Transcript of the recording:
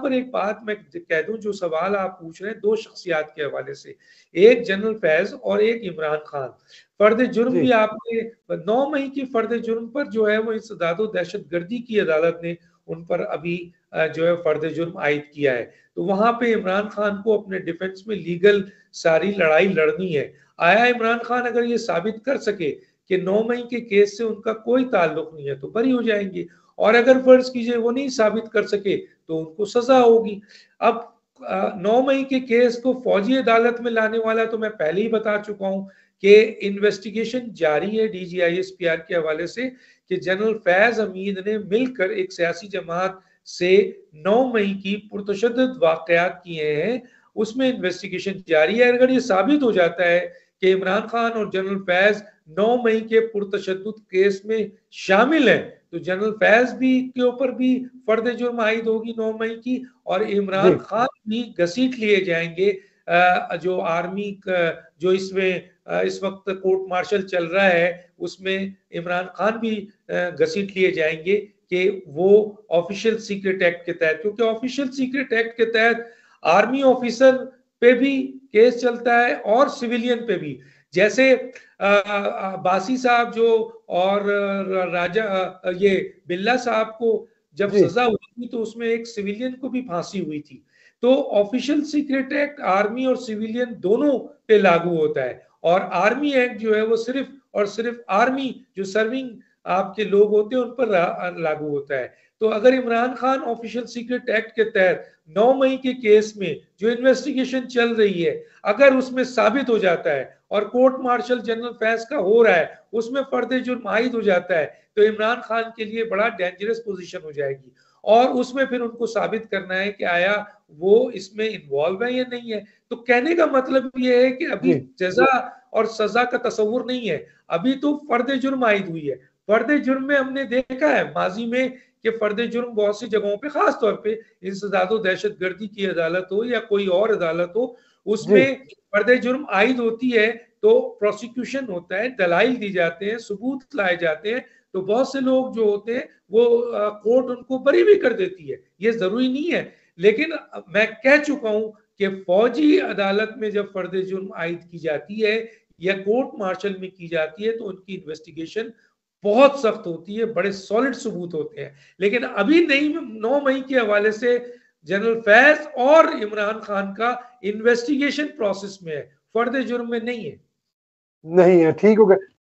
पर एक बात मैं कह दूं, जो सवाल आप पूछ रहे हैं दो शख्सियात के हवाले से, एक जनरल फैज और एक इमरान खान। फर्द जुर्म भी आपने 9 मई की फर्द जुर्म पर जो है वो इंसदाद दहशत गर्दी की अदालत ने उन पर अभी जो है फर्द जुर्म आयद किया है। तो वहां पे इमरान खान को अपने डिफेंस में लीगल सारी लड़ाई लड़नी है। आया इमरान खान अगर ये साबित कर सके कि 9 मई के केस से उनका कोई ताल्लुक नहीं है तो बरी हो जाएंगे, और अगर फर्ज कीजिए वो नहीं साबित कर सके तो उनको सजा होगी। अब 9 मई के केस को फौजी अदालत में लाने वाला तो मैं पहले ही बता चुका हूं कि इन्वेस्टिगेशन जारी है DGISPR के हवाले से कि जनरल फैज हमीद ने मिलकर एक सियासी जमात से 9 मई की पुरतशद्दुद वाकयात किए हैं, उसमें इन्वेस्टिगेशन जारी है। अगर ये साबित हो जाता है कि इमरान खान और जनरल फैज 9 मई के पुरतशद्दुद केस में शामिल है तो जनरल फैज भी के ऊपर भी फर्द जुर्म आयद होगी 9 मई की, और इमरान खान भी घसीट लिए जाएंगे। जो आर्मी जो इसमें इस वक्त कोर्ट मार्शल चल रहा है उसमें इमरान खान भी घसीट लिए जाएंगे कि वो ऑफिशियल सीक्रेट एक्ट के तहत, क्योंकि ऑफिशियल सीक्रेट एक्ट के तहत आर्मी ऑफिसर पे भी केस चलता है और सिविलियन पे भी। जैसे बासी साहब जो और राजा ये बिल्ला साहब को जब सजा हुई थी तो उसमें एक सिविलियन को भी फांसी हुई थी। तो ऑफिशियल सीक्रेट एक्ट आर्मी और सिविलियन दोनों पे लागू होता है, और आर्मी एक्ट जो है वो सिर्फ और सिर्फ आर्मी जो सर्विंग आपके लोग होते हैं उन पर लागू होता है। तो अगर Imran Khan official secret act के तहत 9 मई के केस में जो इन्वेस्टिगेशन चल रही है अगर उसमें साबित हो जाता है और कोर्ट मार्शल जनरल फैज का हो रहा है उसमें फर्द जुर्म आयद हो जाता है तो इमरान खान के लिए बड़ा डेंजरस पोजीशन हो जाएगी, और उसमें फिर उनको साबित करना है कि आया वो इसमें इन्वॉल्व है या नहीं है। तो कहने का मतलब ये है कि अभी जजा और सजा का तस्वुर नहीं है, अभी तो फर्द जुर्म आयद हुई है। फर्द जुर्म में हमने देखा है माजी में कि फर्द जुर्म बहुत सी जगहों पे, खास तौर पे इंसदाद दहशत गर्दी की अदालत हो या कोई और अदालत हो, उसमें फर्द जुर्म आयद होती है तो प्रोसिक्यूशन होता है, दलाइल दी जाते हैं, सबूत लाए जाते हैं, तो बहुत से लोग जो होते हैं वो कोर्ट उनको बरी भी कर देती है। ये जरूरी नहीं है, लेकिन मैं कह चुका हूं कि फौजी अदालत में जब फर्द जुर्म आयद की जाती है या कोर्ट मार्शल में की जाती है तो उनकी इन्वेस्टिगेशन बहुत सख्त होती है, बड़े सॉलिड सबूत होते हैं। लेकिन अभी नहीं, 9 मई के हवाले से जनरल फैज और इमरान खान का इन्वेस्टिगेशन प्रोसेस में है, फर्द जुर्म में नहीं है। नहीं है, ठीक हो गया।